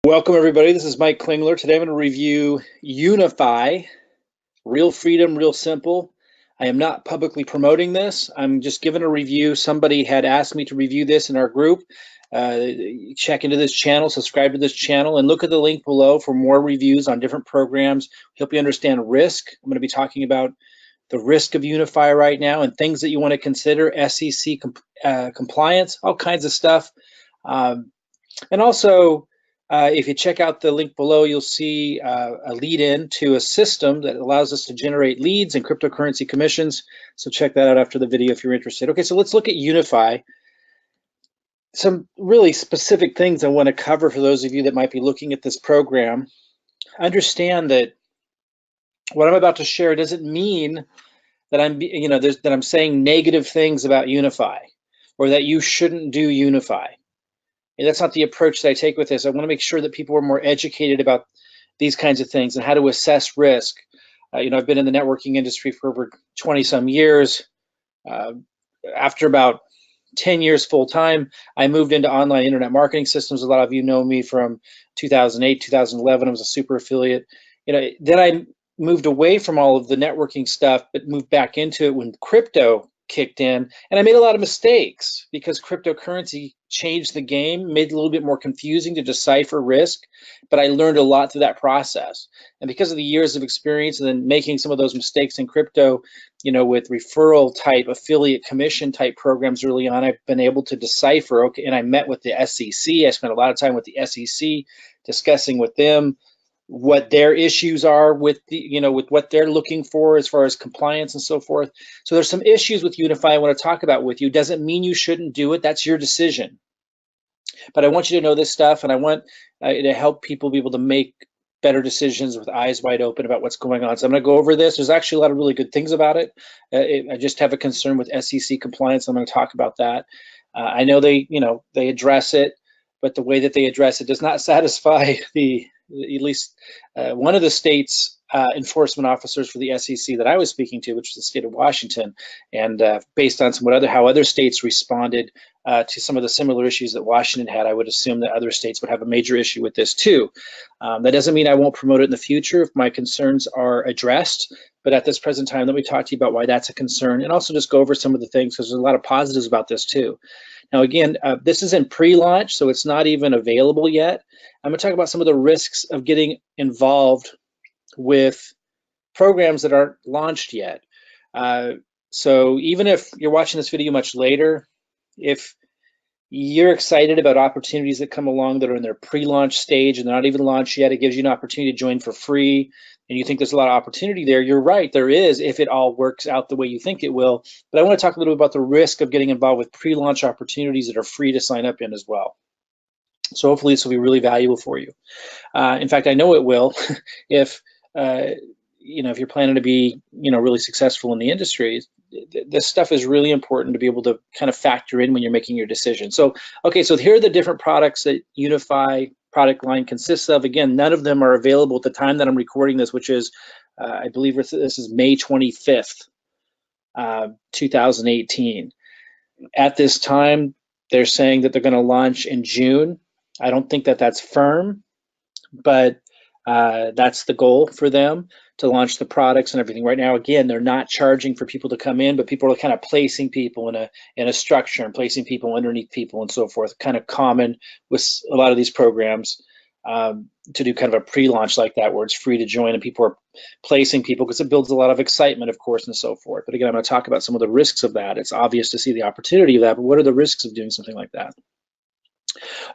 Welcome everybody, this is Mike Klingler. Today I'm going to review Unifii, Real Freedom, Real Simple. I am not publicly promoting this, I'm just giving a review. Somebody had asked me to review this in our group. Check into this channel, subscribe to this channel, and look at the link below for more reviews on different programs. Help you understand risk. I'm going to be talking about the risk of Unifii right now and things that you want to consider, SEC compliance, all kinds of stuff. And also, if you check out the link below, you'll see a lead in to a system that allows us to generate leads and cryptocurrency commissions. So check that out after the video if you're interested. Okay, so let's look at Unifii. Some really specific things I want to cover for those of you that might be looking at this program. Understand that what I'm about to share doesn't mean that I'm saying negative things about Unifii or that you shouldn't do Unifii. And that's not the approach that I take with this. I want to make sure that people are more educated about these kinds of things and how to assess risk. I've been in the networking industry for over 20 some years. After about 10 years full time, I moved into online internet marketing systems. A lot of you know me from 2008, 2011. I was a super affiliate. Then I moved away from all of the networking stuff, but moved back into it when crypto kicked in, and I made a lot of mistakes because cryptocurrency changed the game, made it a little bit more confusing to decipher risk, but I learned a lot through that process. And because of the years of experience and then making some of those mistakes in crypto, with referral type, affiliate commission type programs early on, I've been able to decipher, okay, and I met with the SEC. I spent a lot of time with the SEC discussing with them what their issues are with with what they're looking for as far as compliance and so forth. So there's some issues with Unifii I want to talk about with you. Doesn't mean you shouldn't do it. That's your decision. But I want you to know this stuff, and I want to help people be able to make better decisions with eyes wide open about what's going on. So I'm going to go over this. There's actually a lot of really good things about it. I just have a concern with SEC compliance. I'm going to talk about that. I know they address it, but the way that they address it does not satisfy at least one of the state's enforcement officers for the SEC that I was speaking to, which is the state of Washington, and based on how other states responded to some of the similar issues that Washington had, I would assume that other states would have a major issue with this too. That doesn't mean I won't promote it in the future if my concerns are addressed, but at this present time, let me talk to you about why that's a concern, and also just go over some of the things, because there's a lot of positives about this too. Now again, this is in pre-launch, so it's not even available yet. I'm going to talk about some of the risks of getting involved with programs that aren't launched yet. So even if you're watching this video much later, if you're excited about opportunities that come along that are in their pre-launch stage and they're not even launched yet, it gives you an opportunity to join for free, and you think there's a lot of opportunity there, you're right, there is, if it all works out the way you think it will. But I want to talk a little bit about the risk of getting involved with pre-launch opportunities that are free to sign up in as well. So hopefully this will be really valuable for you. In fact, I know it will. If you're planning to be really successful in the industry, this stuff is really important to be able to kind of factor in when you're making your decision. So okay, so here are the different products that Unifii product line consists of. Again, none of them are available at the time that I'm recording this, which is I believe this is May 25th, 2018. At this time, they're saying that they're going to launch in June. I don't think that that's firm, but that's the goal for them, to launch the products and everything. Right now, again, they're not charging for people to come in, but people are kind of placing people in a structure and placing people underneath people and so forth. Kind of common with a lot of these programs to do kind of a pre-launch like that, where it's free to join and people are placing people, because it builds a lot of excitement, of course, and so forth. But again, I'm going to talk about some of the risks of that. It's obvious to see the opportunity of that, but what are the risks of doing something like that?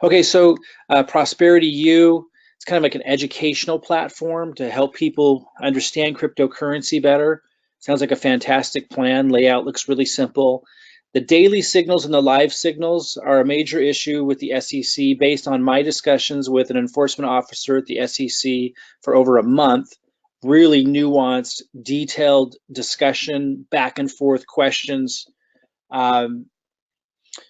Okay, so Prosperity U, it's kind of like an educational platform to help people understand cryptocurrency better. Sounds like a fantastic plan. Layout looks really simple. The daily signals and the live signals are a major issue with the SEC based on my discussions with an enforcement officer at the SEC for over a month. Really nuanced, detailed discussion, back and forth questions.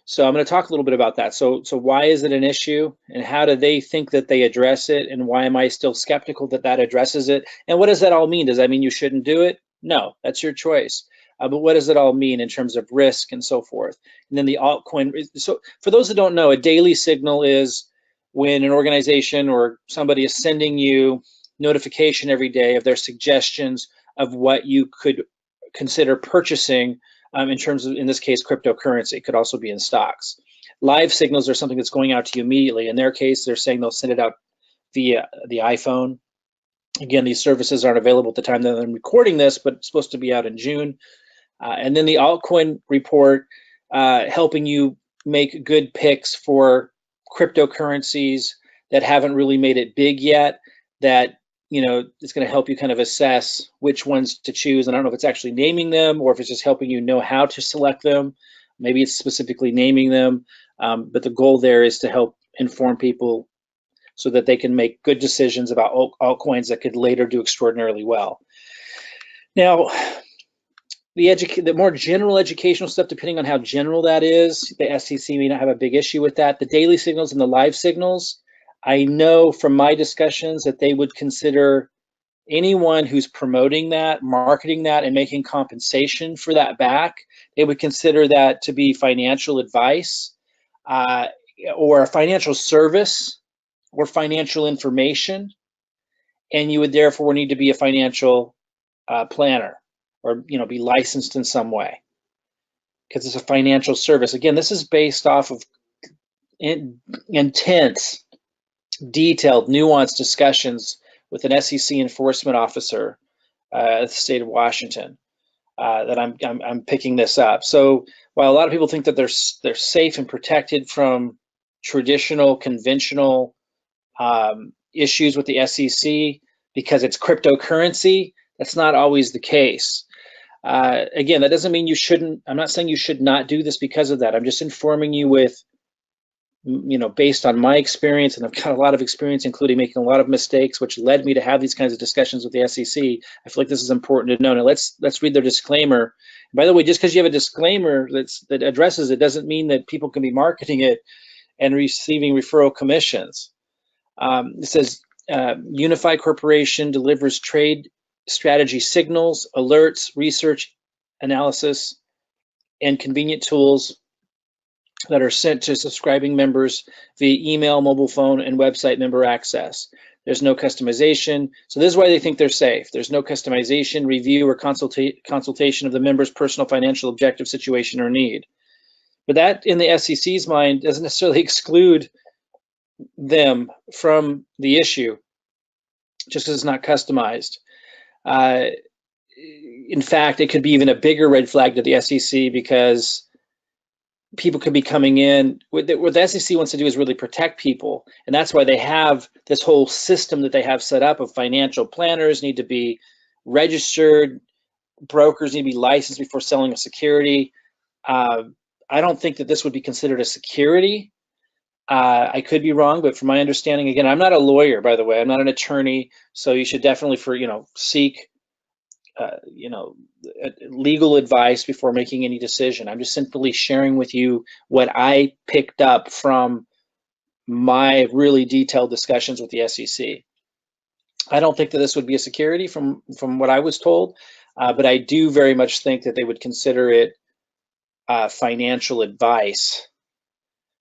So I'm going to talk a little bit about that. So why is it an issue, and how do they think that they address it, and why am I still skeptical that that addresses it? And what does that all mean? Does that mean you shouldn't do it? No, that's your choice. But what does it all mean in terms of risk and so forth? And then the altcoin. So for those that don't know, a daily signal is when an organization or somebody is sending you notification every day of their suggestions of what you could consider purchasing in terms of, in this case, cryptocurrency. It could also be in stocks. Live signals are something that's going out to you immediately. In their case, they're saying they'll send it out via the iPhone. Again, these services aren't available at the time that I'm recording this, but it's supposed to be out in June. And then the altcoin report, helping you make good picks for cryptocurrencies that haven't really made it big yet, that, you know, it's going to help you kind of assess which ones to choose. And I don't know if it's actually naming them or if it's just helping you know how to select them. Maybe it's specifically naming them, but the goal there is to help inform people so that they can make good decisions about altcoins that could later do extraordinarily well. Now, the more general educational stuff, depending on how general that is, the SEC may not have a big issue with that. The daily signals and the live signals, I know from my discussions that they would consider anyone who's promoting that, marketing that, and making compensation for that back, they would consider that to be financial advice or a financial service or financial information, and you would therefore need to be a financial planner or, you know, be licensed in some way because it's a financial service. Again, this is based off of intense, detailed, nuanced discussions with an SEC enforcement officer at the state of Washington that I'm picking this up. So while a lot of people think that they're safe and protected from traditional, conventional issues with the SEC because it's cryptocurrency, that's not always the case. Again, that doesn't mean you shouldn't. I'm not saying you should not do this because of that. I'm just informing you with, you know, based on my experience, and I've got a lot of experience, including making a lot of mistakes, which led me to have these kinds of discussions with the SEC. I feel like this is important to know. Now let's read their disclaimer. By the way, just because you have a disclaimer that addresses it doesn't mean that people can be marketing it and receiving referral commissions. It says Unifii Corporation delivers trade strategy signals, alerts, research, analysis, and convenient tools that are sent to subscribing members via email, mobile phone, and website member access. There's no customization. So this is why they think they're safe. There's no customization, review, or consultation of the member's personal financial objective, situation, or need. But that, in the SEC's mind, doesn't necessarily exclude them from the issue, just because it's not customized. In fact, it could be even a bigger red flag to the SEC because people could be coming in. What the SEC wants to do is really protect people, and that's why they have this whole system that they have set up of financial planners need to be registered, brokers need to be licensed before selling a security. I don't think that this would be considered a security. I could be wrong, but from my understanding, again, I'm not a lawyer, by the way. I'm not an attorney, so you should definitely, seek, legal advice before making any decision. I'm just simply sharing with you what I picked up from my really detailed discussions with the SEC. I don't think that this would be a security from what I was told, but I do very much think that they would consider it financial advice,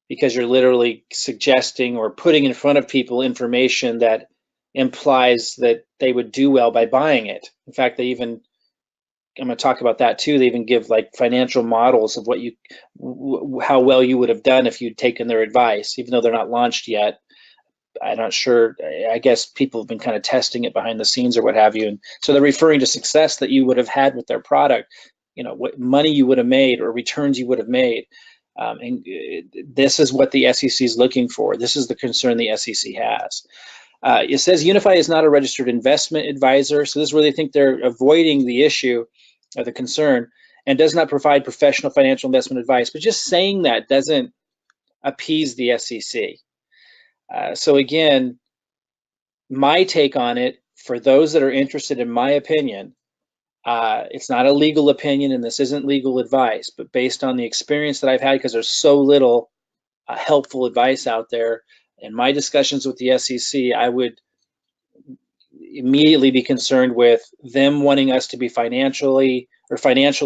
because you're literally suggesting or putting in front of people information that implies that they would do well by buying it. In fact, they even, I'm going to talk about that too, they even give like financial models of how well you would have done if you'd taken their advice, even though they're not launched yet. I'm not sure. I guess people have been kind of testing it behind the scenes or what have you. And so they're referring to success that you would have had with their product, what money you would have made or returns you would have made. And this is what the SEC is looking for. This is the concern the SEC has. It says Unifii is not a registered investment advisor, so this is where they think they're avoiding the issue or the concern, and does not provide professional financial investment advice. But just saying that doesn't appease the SEC. So again, my take on it, for those that are interested in my opinion, it's not a legal opinion and this isn't legal advice, but based on the experience that I've had, because there's so little helpful advice out there, in my discussions with the SEC, I would immediately be concerned with them wanting us to be financial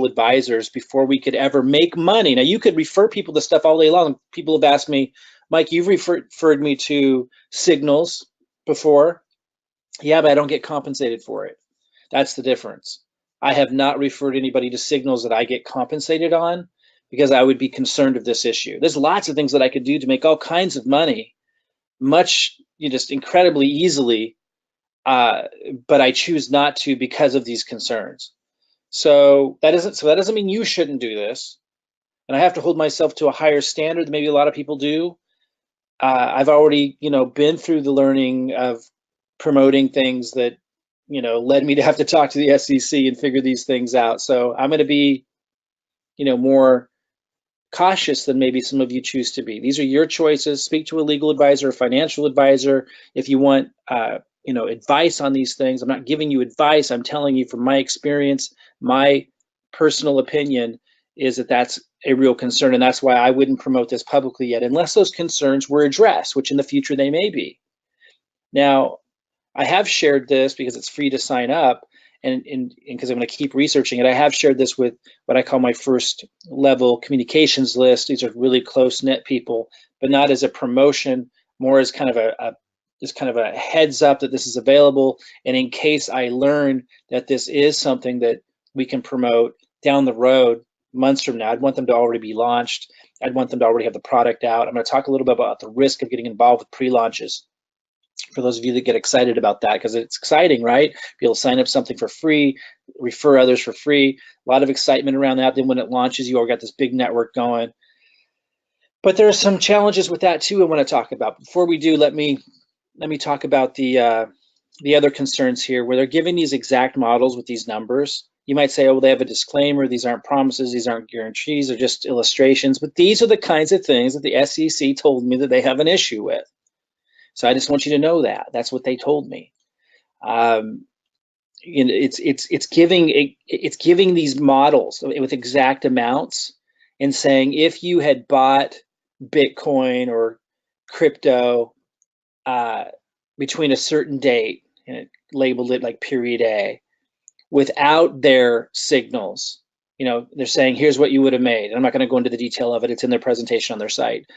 advisors before we could ever make money. Now, you could refer people to stuff all day long. People have asked me, Mike, you've referred me to signals before. Yeah, but I don't get compensated for it. That's the difference. I have not referred anybody to signals that I get compensated on because I would be concerned of this issue. There's lots of things that I could do to make all kinds of money, much, just incredibly easily, uh, but I choose not to because of these concerns. So that doesn't mean you shouldn't do this, and I have to hold myself to a higher standard than maybe a lot of people do. I've already, been through the learning of promoting things that, led me to have to talk to the SEC and figure these things out. So I'm going to be, more cautious than maybe some of you choose to be. These are your choices. Speak to a legal advisor, a financial advisor, if you want, advice on these things. I'm not giving you advice. I'm telling you from my experience, my personal opinion is that that's a real concern, and that's why I wouldn't promote this publicly yet, unless those concerns were addressed, which in the future they may be. Now, I have shared this because it's free to sign up, and because I'm going to keep researching it. I have shared this with what I call my first level communications list. These are really close knit people, but not as a promotion, more as kind of a heads up that this is available. And in case I learn that this is something that we can promote down the road, months from now, I'd want them to already be launched. I'd want them to already have the product out. I'm going to talk a little bit about the risk of getting involved with pre-launches, for those of you that get excited about that, because it's exciting, right? Be able to sign up something for free, refer others for free, a lot of excitement around that. Then when it launches, you already got this big network going. But there are some challenges with that too I want to talk about. Before we do, let me talk about the other concerns here, where they're giving these exact models with these numbers. You might say, oh, well, they have a disclaimer. These aren't promises. These aren't guarantees. They're just illustrations. But these are the kinds of things that the SEC told me that they have an issue with. So I just want you to know that. That's what they told me. It's giving these models with exact amounts and saying, if you had bought Bitcoin or crypto between a certain date, and it labeled it like period A, without their signals, they're saying, here's what you would have made. And I'm not going to go into the detail of it. It's in their presentation on their site.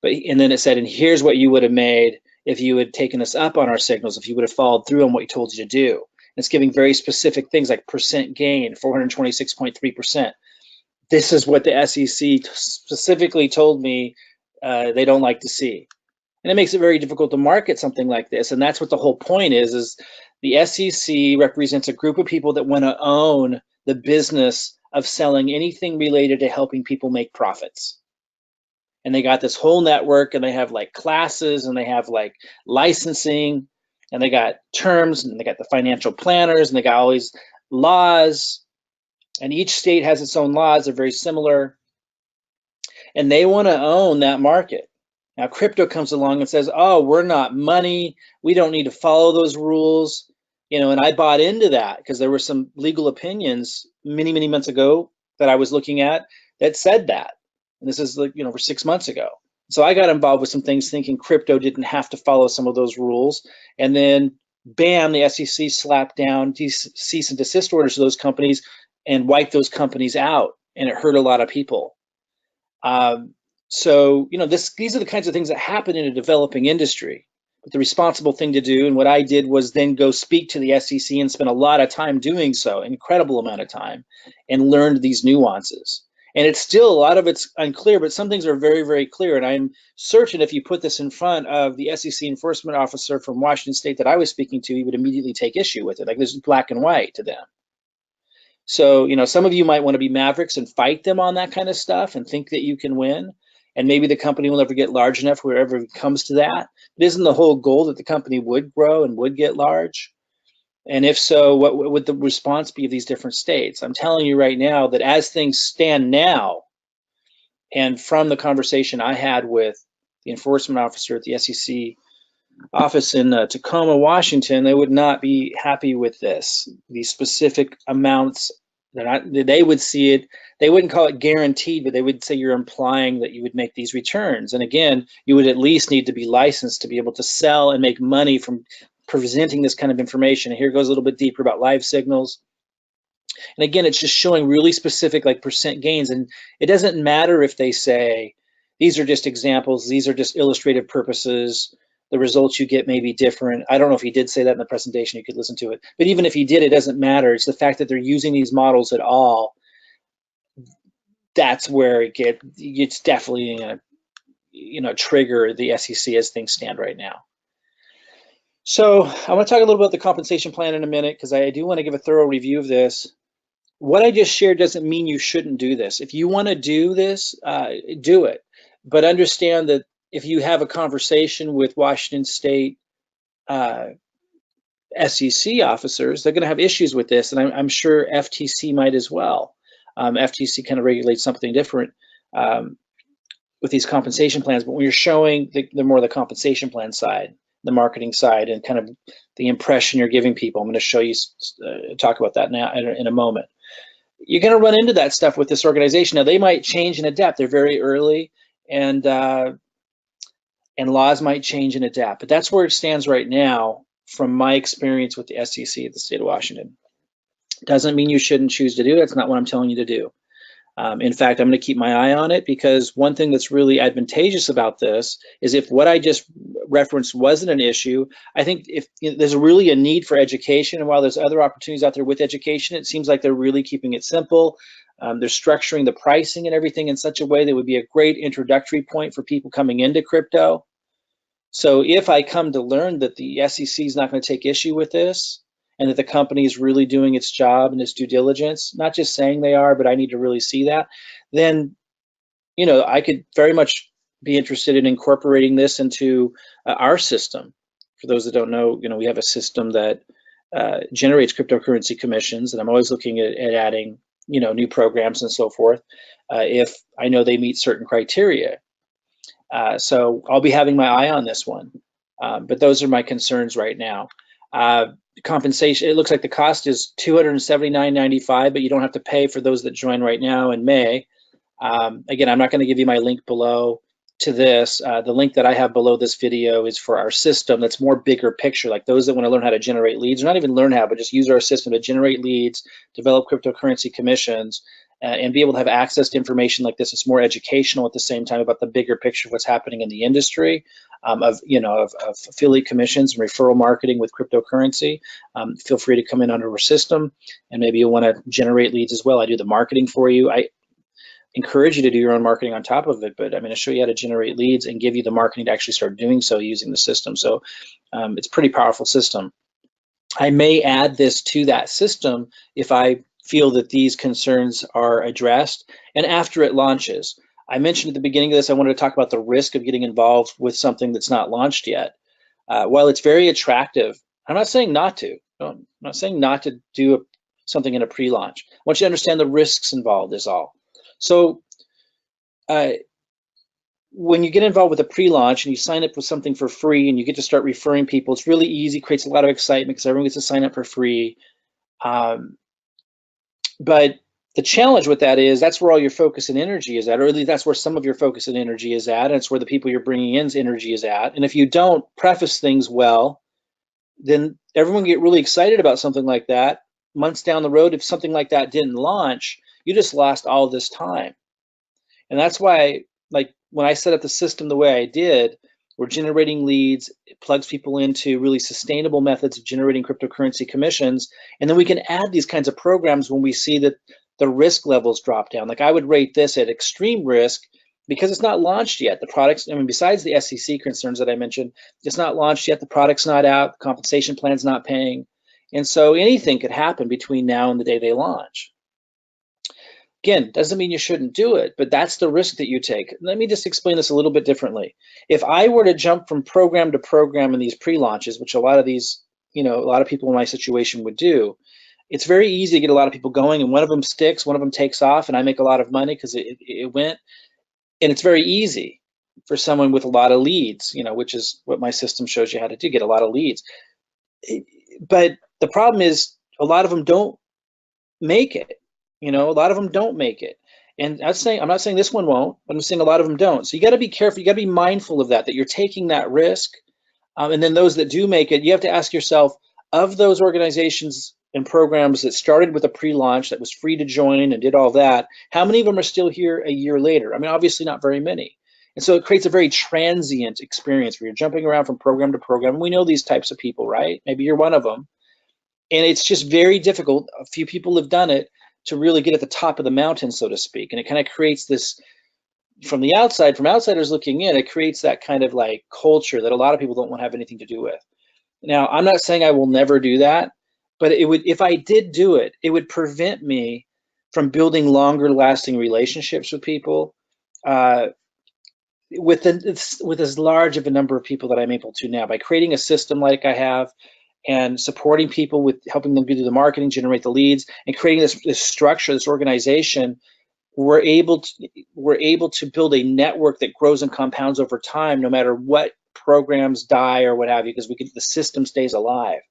And then it said, and here's what you would have made if you had taken us up on our signals, if you would have followed through on what we told you to do. And it's giving very specific things like percent gain, 426.3%. This is what the SEC specifically told me they don't like to see. And it makes it very difficult to market something like this. And that's what the whole point is the SEC represents a group of people that want to own the business of selling anything related to helping people make profits. And they got this whole network, and they have like classes, and they have like licensing, and they got terms, and they got the financial planners, and they got all these laws, and each state has its own laws. They're very similar, and they want to own that market. Now crypto comes along and says, oh, we're not money, we don't need to follow those rules, and I bought into that because there were some legal opinions many months ago that I was looking at that said that. And this is like, for 6 months ago. So I got involved with some things thinking crypto didn't have to follow some of those rules. And then bam, the SEC slapped down cease and desist orders to those companies and wiped those companies out. And it hurt a lot of people. So these are the kinds of things that happen in a developing industry. But the responsible thing to do, and what I did, was then go speak to the SEC and spend a lot of time doing so, an incredible amount of time, and learned these nuances. And it's still, a lot of it's unclear, but some things are very, very clear. And I'm certain if you put this in front of the SEC enforcement officer from Washington State that I was speaking to, he would immediately take issue with it. Like, this is black and white to them. So, some of you might want to be mavericks and fight them on that kind of stuff and think that you can win. And maybe the company will never get large enough wherever it comes to that. But isn't the whole goal that the company would grow and would get large? And if so, what would the response be of these different states? I'm telling you right now that as things stand now, and from the conversation I had with the enforcement officer at the SEC office in Tacoma, Washington, they would not be happy with this. These specific amounts, they would see it, they wouldn't call it guaranteed, but they would say you're implying that you would make these returns. And again, you would at least need to be licensed to be able to sell and make money from presenting this kind of information. And here it goes a little bit deeper about live signals. And again, it's just showing really specific like percent gains. And it doesn't matter if they say, These are just examples. These are just illustrative purposes. The results you get may be different. I don't know if he did say that in the presentation. You could listen to it. But even if he did, it doesn't matter. It's the fact that they're using these models at all. That's where it's definitely going to trigger the SEC as things stand right now. So I want to talk a little about the compensation plan in a minute, because I do want to give a thorough review of this. What I just shared doesn't mean you shouldn't do this. If you want to do this, do it. But understand that if you have a conversation with Washington State SEC officers, they're going to have issues with this, and I'm sure FTC might as well. FTC kind of regulates something different with these compensation plans, but when you're showing the more the compensation plan side, the marketing side, and kind of the impression you're giving people, I'm going to show you, talk about that now in a moment. You're going to run into that stuff with this organization. Now, they might change and adapt. They're very early, and laws might change and adapt. But that's where it stands right now from my experience with the SEC of the state of Washington. Doesn't mean you shouldn't choose to do it. That's not what I'm telling you to do. In fact, I'm going to keep my eye on it, because one thing that's really advantageous about this is if what I just referenced wasn't an issue, I think if there's really a need for education, and while there's other opportunities out there with education, it seems like they're really keeping it simple. They're structuring the pricing and everything in such a way that would be a great introductory point for people coming into crypto. So if I come to learn that the SEC is not going to take issue with this, and that the company is really doing its job and its due diligence, not just saying they are, but I need to really see that, then, I could very much be interested in incorporating this into our system. For those that don't know, we have a system that generates cryptocurrency commissions, and I'm always looking at adding, new programs and so forth, if I know they meet certain criteria. So I'll be having my eye on this one, but those are my concerns right now. Compensation, it looks like the cost is $279.95, but you don't have to pay for those that join right now in May. Again, I'm not going to give you my link below to this. The link that I have below this video is for our system that's more bigger picture, like those that want to learn how to generate leads, or not even learn how, but just use our system to generate leads, develop cryptocurrency commissions, and be able to have access to information like this. It's more educational at the same time about the bigger picture of what's happening in the industry, of affiliate commissions and referral marketing with cryptocurrency. Feel free to come in under our system, and maybe you'll want to generate leads as well. I do the marketing for you. I encourage you to do your own marketing on top of it, but I'm going to show you how to generate leads and give you the marketing to actually start doing so using the system. So it's a pretty powerful system. I may add this to that system if I feel that these concerns are addressed, and after it launches. I mentioned at the beginning of this, I wanted to talk about the risk of getting involved with something that's not launched yet. While it's very attractive, I'm not saying not to. I'm not saying not to do something in a pre-launch. I want you to understand the risks involved is all. So when you get involved with a pre-launch and you sign up with something for free and you get to start referring people, it's really easy, creates a lot of excitement because everyone gets to sign up for free. But the challenge with that is that's where all your focus and energy is at, or at least that's where some of your focus and energy is at, and it's where the people you're bringing in's energy is at. And if you don't preface things well, then everyone get really excited about something like that. Months down the road, if something like that didn't launch, you just lost all this time. And that's why, like when I set up the system the way I did, we're generating leads, it plugs people into really sustainable methods of generating cryptocurrency commissions, and then we can add these kinds of programs when we see that the risk levels drop down. Like I would rate this at extreme risk because it's not launched yet. The products, besides the SEC concerns that I mentioned, it's not launched yet, the product's not out, the compensation plan's not paying. And so anything could happen between now and the day they launch. Again, doesn't mean you shouldn't do it, but that's the risk that you take. Let me just explain this a little bit differently. If I were to jump from program to program in these pre-launches, which a lot of these, a lot of people in my situation would do, it's very easy to get a lot of people going, and one of them sticks, one of them takes off, and I make a lot of money because it went. And it's very easy for someone with a lot of leads, which is what my system shows you how to do, get a lot of leads. But the problem is a lot of them don't make it. A lot of them don't make it. And I'm not saying this one won't, but I'm saying a lot of them don't. So you got to be careful. You got to be mindful of that you're taking that risk. And then those that do make it, you have to ask yourself, of those organizations and programs that started with a pre-launch that was free to join and did all that, how many of them are still here a year later? Obviously not very many. And so it creates a very transient experience where you're jumping around from program to program. We know these types of people, right? Maybe you're one of them. And it's just very difficult. A few people have done it to really get at the top of the mountain, so to speak. And it kind of creates this, from the outside, from outsiders looking in, it creates that kind of like culture that a lot of people don't want to have anything to do with. Now, I'm not saying I will never do that, but it would, if I did do it, it would prevent me from building longer lasting relationships with people, uh, with as large of a number of people that I'm able to now, by creating a system like I have and supporting people with helping them do the marketing, generate the leads, and creating this structure, this organization. We're able to build a network that grows and compounds over time, no matter what programs die or what have you, because the system stays alive.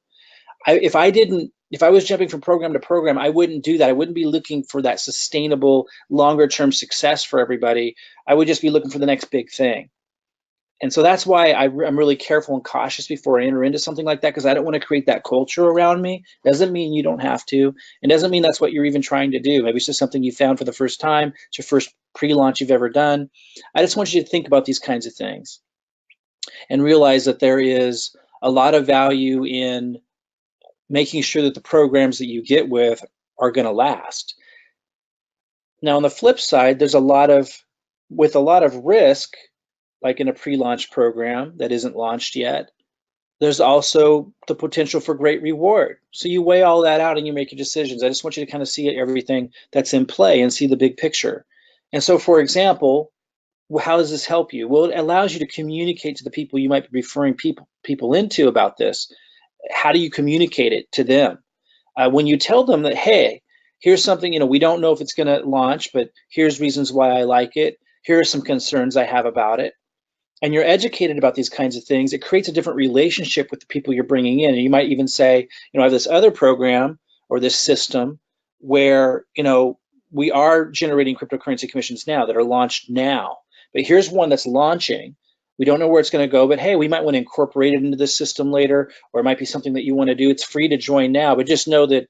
If I was jumping from program to program, I wouldn't do that. I wouldn't be looking for that sustainable, longer term success for everybody. I would just be looking for the next big thing. And so that's why I'm really careful and cautious before I enter into something like that, because I don't want to create that culture around me. Doesn't mean you don't have to. It doesn't mean that's what you're even trying to do. Maybe it's just something you found for the first time. It's your first pre-launch you've ever done. I just want you to think about these kinds of things and realize that there is a lot of value in making sure that the programs that you get with are going to last. Now, on the flip side, there's a lot of risk, like in a pre-launch program that isn't launched yet. There's also the potential for great reward. So you weigh all that out and you make your decisions. I just want you to kind of see everything that's in play and see the big picture. And so, for example, how does this help you? Well, it allows you to communicate to the people you might be referring people into about this. How do you communicate it to them? When you tell them that, hey, here's something, we don't know if it's going to launch, but here's reasons why I like it. Here are some concerns I have about it. And you're educated about these kinds of things. It creates a different relationship with the people you're bringing in. And you might even say, I have this other program or this system where, we are generating cryptocurrency commissions now that are launched now. But here's one that's launching. We don't know where it's going to go, but hey, we might want to incorporate it into this system later, or it might be something that you want to do. It's free to join now, but just know that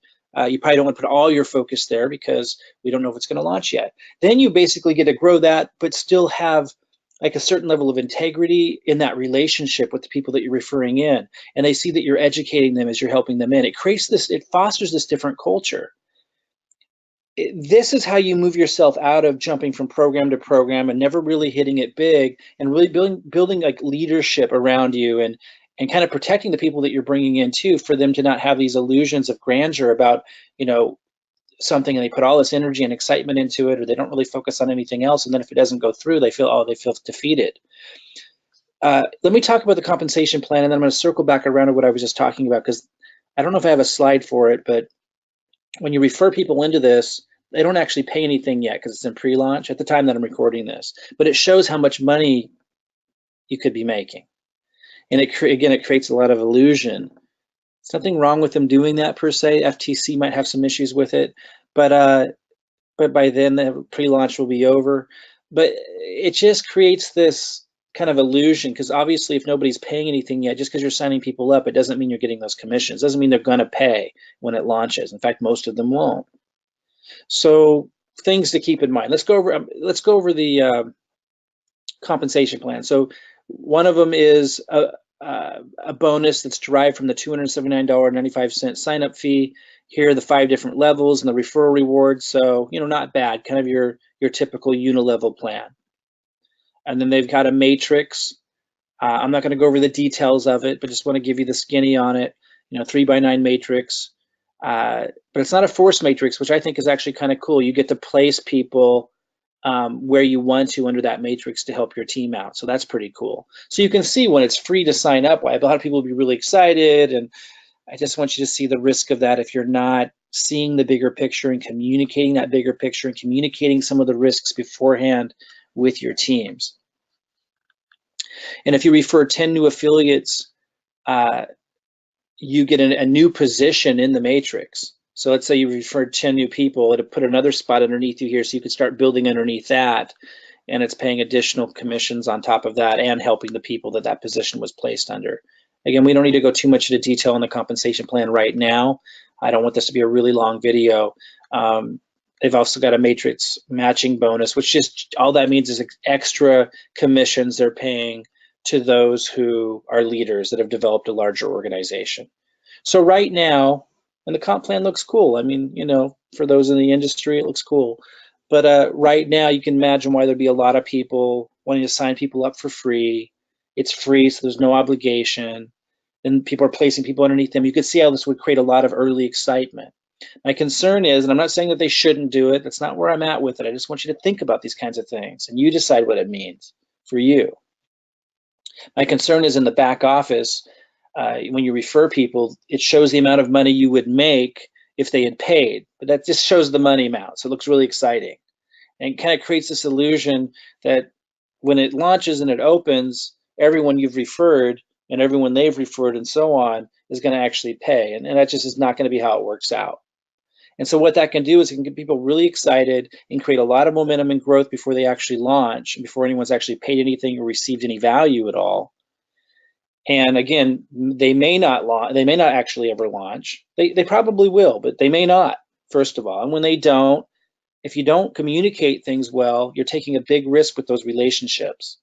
you probably don't want to put all your focus there because we don't know if it's going to launch yet. Then you basically get to grow that, but still have like a certain level of integrity in that relationship with the people that you're referring in, and they see that you're educating them as you're helping them in. It fosters this different culture. This is how you move yourself out of jumping from program to program and never really hitting it big, and really building like leadership around you, and kind of protecting the people that you're bringing in too, for them to not have these illusions of grandeur about, something, and they put all this energy and excitement into it, or they don't really focus on anything else. And then if it doesn't go through, they feel defeated. Let me talk about the compensation plan, and then I'm going to circle back around to what I was just talking about, because I don't know if I have a slide for it, but when you refer people into this, they don't actually pay anything yet because it's in pre-launch at the time that I'm recording this, but it shows how much money you could be making. And it creates a lot of illusion. There's nothing wrong with them doing that per se. FTC might have some issues with it, but by then the pre-launch will be over. But it just creates this kind of illusion, because obviously if nobody's paying anything yet, just because you're signing people up, it doesn't mean you're getting those commissions. It doesn't mean they're going to pay when it launches. In fact, most of them won't. So things to keep in mind. Let's go over the compensation plan. So one of them is a bonus that's derived from the $279.95 sign-up fee. Here are the 5 different levels and the referral rewards. So, not bad, kind of your typical unilevel plan. And then they've got a matrix. I'm not going to go over the details of it, but just want to give you the skinny on it. 3x9 matrix. But it's not a force matrix, which I think is actually kind of cool. You get to place people where you want to under that matrix to help your team out. So that's pretty cool. So you can see when it's free to sign up, why a lot of people will be really excited. And I just want you to see the risk of that if you're not seeing the bigger picture and communicating that bigger picture and communicating some of the risks beforehand with your teams. And if you refer 10 new affiliates, you get a new position in the matrix. So let's say you referred 10 new people, it'll put another spot underneath you here, so you could start building underneath that, and it's paying additional commissions on top of that and helping the people that position was placed under. Again, we don't need to go too much into detail on the compensation plan right now. I don't want this to be a really long video. They've also got a matrix matching bonus, which just all that means is extra commissions they're paying to those who are leaders that have developed a larger organization. So right now, and the comp plan looks cool. I mean, you know, for those in the industry, it looks cool. But right now, you can imagine why there'd be a lot of people wanting to sign people up for free. It's free, so there's no obligation. And people are placing people underneath them. You could see how this would create a lot of early excitement. My concern is, and I'm not saying that they shouldn't do it, that's not where I'm at with it. I just want you to think about these kinds of things and you decide what it means for you. My concern is in the back office, when you refer people, it shows the amount of money you would make if they had paid, but that just shows the money amount. So it looks really exciting. And it kind of creates this illusion that when it launches and it opens, everyone you've referred and everyone they've referred and so on is going to actually pay. And that just is not going to be how it works out. And so what that can do is it can get people really excited and create a lot of momentum and growth before they actually launch, before anyone's actually paid anything or received any value at all. And again, they may not launch, they may not actually ever launch. They probably will, but they may not, first of all. And when they don't, if you don't communicate things well, you're taking a big risk with those relationships.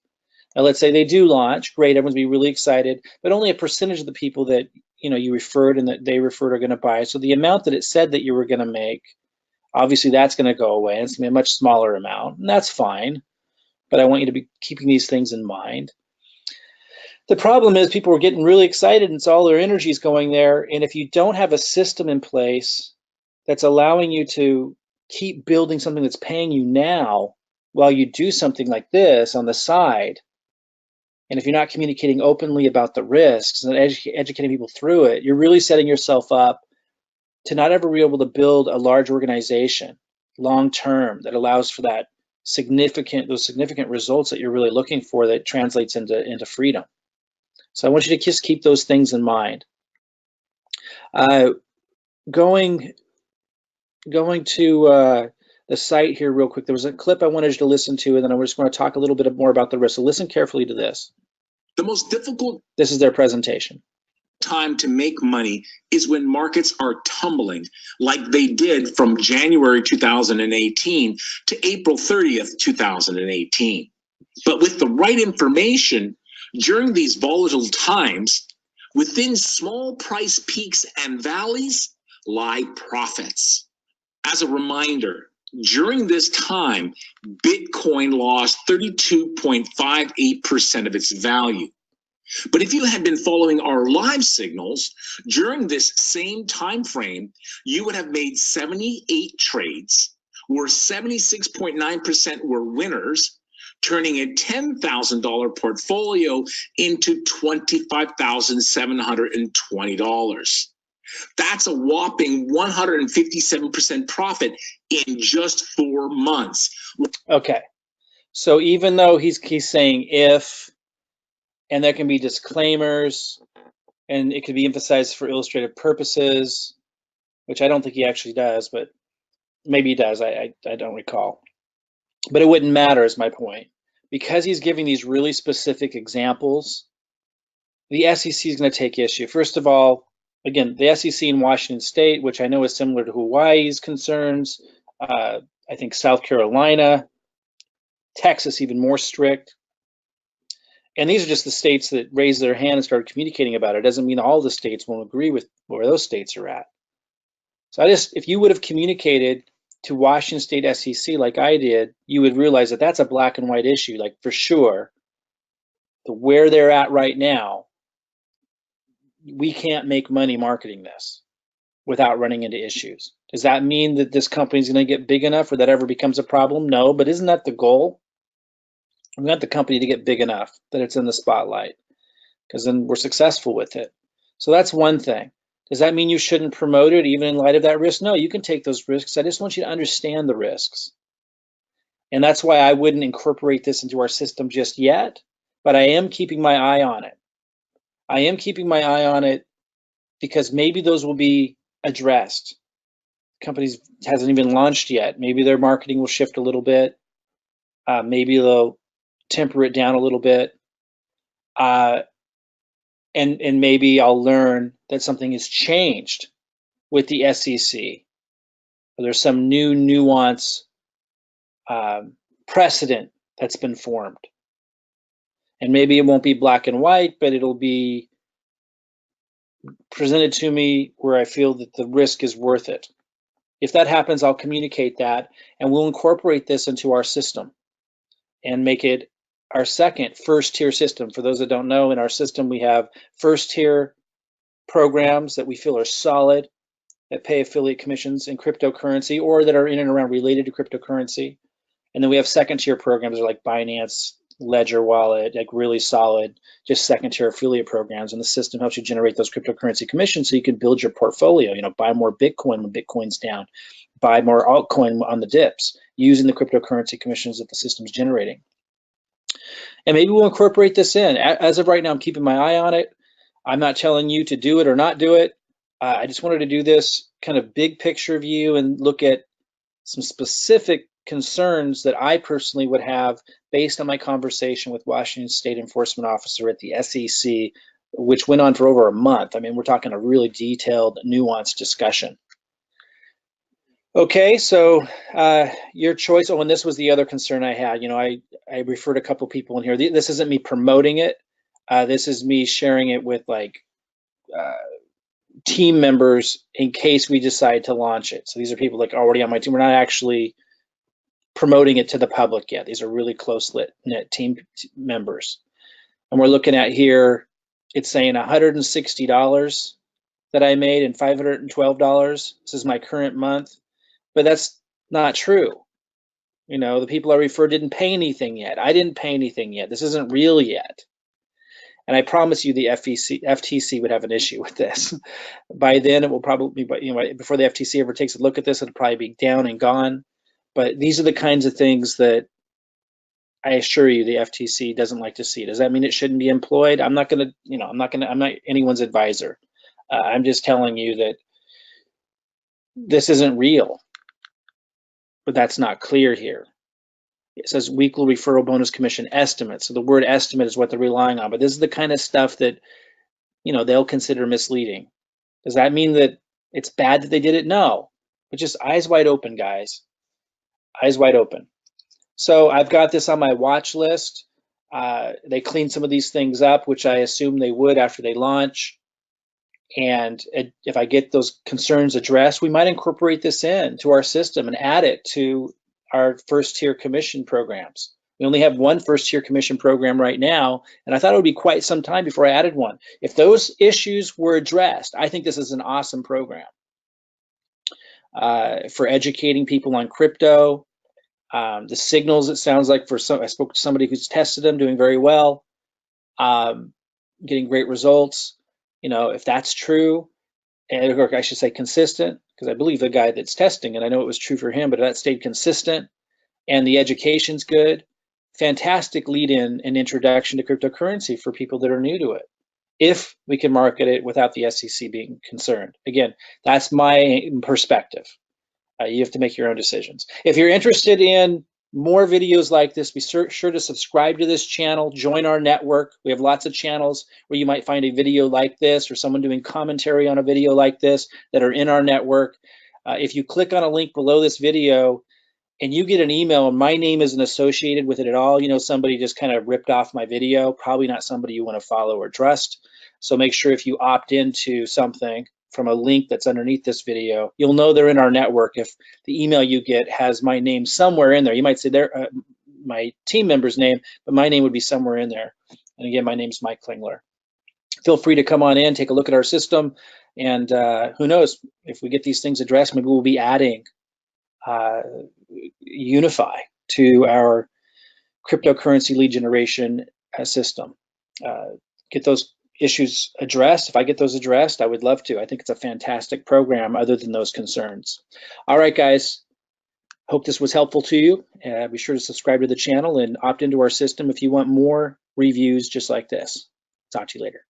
Now, let's say they do launch, great, everyone's be really excited, but only a percentage of the people that you referred and that they referred are going to buy. So the amount that it said that you were going to make, obviously that's going to go away. And it's going to be a much smaller amount, and that's fine. But I want you to be keeping these things in mind. The problem is people are getting really excited and so all their energy is going there. And if you don't have a system in place that's allowing you to keep building something that's paying you now while you do something like this on the side, and if you're not communicating openly about the risks and educating people through it, you're really setting yourself up to not ever be able to build a large organization long term that allows for those significant results that you're really looking for that translates into freedom. So I want you to just keep those things in mind. Going to the site here real quick, there was a clip I wanted you to listen to, and then I'm just going to talk a little bit more about the risk. So listen carefully to this. The most difficult This is their presentation. Time to make money is when markets are tumbling, like they did from January 2018 to April 30th, 2018. But with the right information, during these volatile times, within small price peaks and valleys lie profits. As a reminder, during this time, Bitcoin lost 32.58% of its value. But if you had been following our live signals during this same time frame, you would have made 78 trades, where 76.9% were winners, turning a $10,000 portfolio into $25,720. That's a whopping 157% profit in just 4 months. Okay, so even though he's saying if, and there can be disclaimers, and it could be emphasized for illustrative purposes, which I don't think he actually does, but maybe he does, I don't recall. But it wouldn't matter is my point. Because he's giving these really specific examples, the SEC is going to take issue. First of all, again, the SEC in Washington State, which I know is similar to Hawaii's concerns, I think South Carolina, Texas even more strict. And these are just the states that raised their hand and started communicating about it. It doesn't mean all the states won't agree with where those states are at. So if you would have communicated to Washington State SEC like I did, you would realize that that's a black and white issue, like for sure. Where they're at right now, we can't make money marketing this without running into issues. Does that mean that this company is going to get big enough or that ever becomes a problem? No, but isn't that the goal? We want the company to get big enough that it's in the spotlight, because then we're successful with it. So that's one thing. Does that mean you shouldn't promote it even in light of that risk? No, you can take those risks. I just want you to understand the risks. And that's why I wouldn't incorporate this into our system just yet, but I am keeping my eye on it. I am keeping my eye on it because maybe those will be addressed. Companies hasn't even launched yet. Maybe their marketing will shift a little bit. Maybe they'll temper it down a little bit. And maybe I'll learn that something has changed with the SEC or there's some new nuance precedent that's been formed. And maybe it won't be black and white, but it'll be presented to me where I feel that the risk is worth it. If that happens, I'll communicate that, and we'll incorporate this into our system and make it our second first-tier system. For those that don't know, in our system, we have first-tier programs that we feel are solid, that pay affiliate commissions in cryptocurrency or that are in and around related to cryptocurrency. And then we have second-tier programs that are like Binance, Ledger Wallet, like really solid, just second-tier affiliate programs. And the system helps you generate those cryptocurrency commissions so you can build your portfolio, buy more Bitcoin when Bitcoin's down, buy more altcoin on the dips, using the cryptocurrency commissions that the system's generating. And maybe we'll incorporate this in. As of right now, I'm keeping my eye on it. I'm not telling you to do it or not do it. I just wanted to do this kind of big picture view and look at some specific concerns that I personally would have based on my conversation with Washington State Enforcement Officer at the SEC, which went on for over a month. I mean, we're talking a really detailed, nuanced discussion. Okay, so your choice. Oh, and this was the other concern I had. I referred a couple people in here. This isn't me promoting it. This is me sharing it with team members in case we decide to launch it. So these are people like already on my team. We're not actually promoting it to the public yet. These are really close-knit team members. And we're looking at here, it's saying $160 that I made and $512. This is my current month, but that's not true. The people I referred didn't pay anything yet. I didn't pay anything yet. This isn't real yet. And I promise you the FTC would have an issue with this. By then, it will probably be, before the FTC ever takes a look at this, it'll probably be down and gone. But these are the kinds of things that I assure you the FTC doesn't like to see. Does that mean it shouldn't be employed? I'm not anyone's advisor. I'm just telling you that this isn't real. But that's not clear here. It says weekly referral bonus commission estimate. So the word estimate is what they're relying on. But this is the kind of stuff that, they'll consider misleading. Does that mean that it's bad that they did it? No. But just eyes wide open, guys. Eyes wide open. So I've got this on my watch list. They cleaned some of these things up, which I assume they would after they launch. And if I get those concerns addressed, we might incorporate this into our system and add it to our first-tier commission programs. We only have one first-tier commission program right now, and I thought it would be quite some time before I added one. If those issues were addressed, I think this is an awesome program for educating people on crypto. The signals, it sounds like, I spoke to somebody who's tested them, doing very well, getting great results. If that's true, or I should say consistent, because I believe the guy that's testing, and I know it was true for him, but if that stayed consistent and the education's good, fantastic lead-in and introduction to cryptocurrency for people that are new to it, if we can market it without the SEC being concerned. Again, that's my perspective. You have to make your own decisions. If you're interested in more videos like this, be sure to subscribe to this channel, join our network. We have lots of channels where you might find a video like this or someone doing commentary on a video like this that are in our network. If you click on a link below this video and you get an email and my name isn't associated with it at all, somebody just kind of ripped off my video, probably not somebody you want to follow or trust. So make sure if you opt into something from a link that's underneath this video, you'll know they're in our network if the email you get has my name somewhere in there. You might say my team member's name, but my name would be somewhere in there. And again, my name's Mike Klingler. Feel free to come on in, take a look at our system, and who knows, if we get these things addressed, maybe we'll be adding Unifii to our cryptocurrency lead generation system. Get those issues addressed. If I get those addressed, I would love to. I think it's a fantastic program other than those concerns. All right, guys. Hope this was helpful to you. Be sure to subscribe to the channel and opt into our system if you want more reviews just like this. Talk to you later.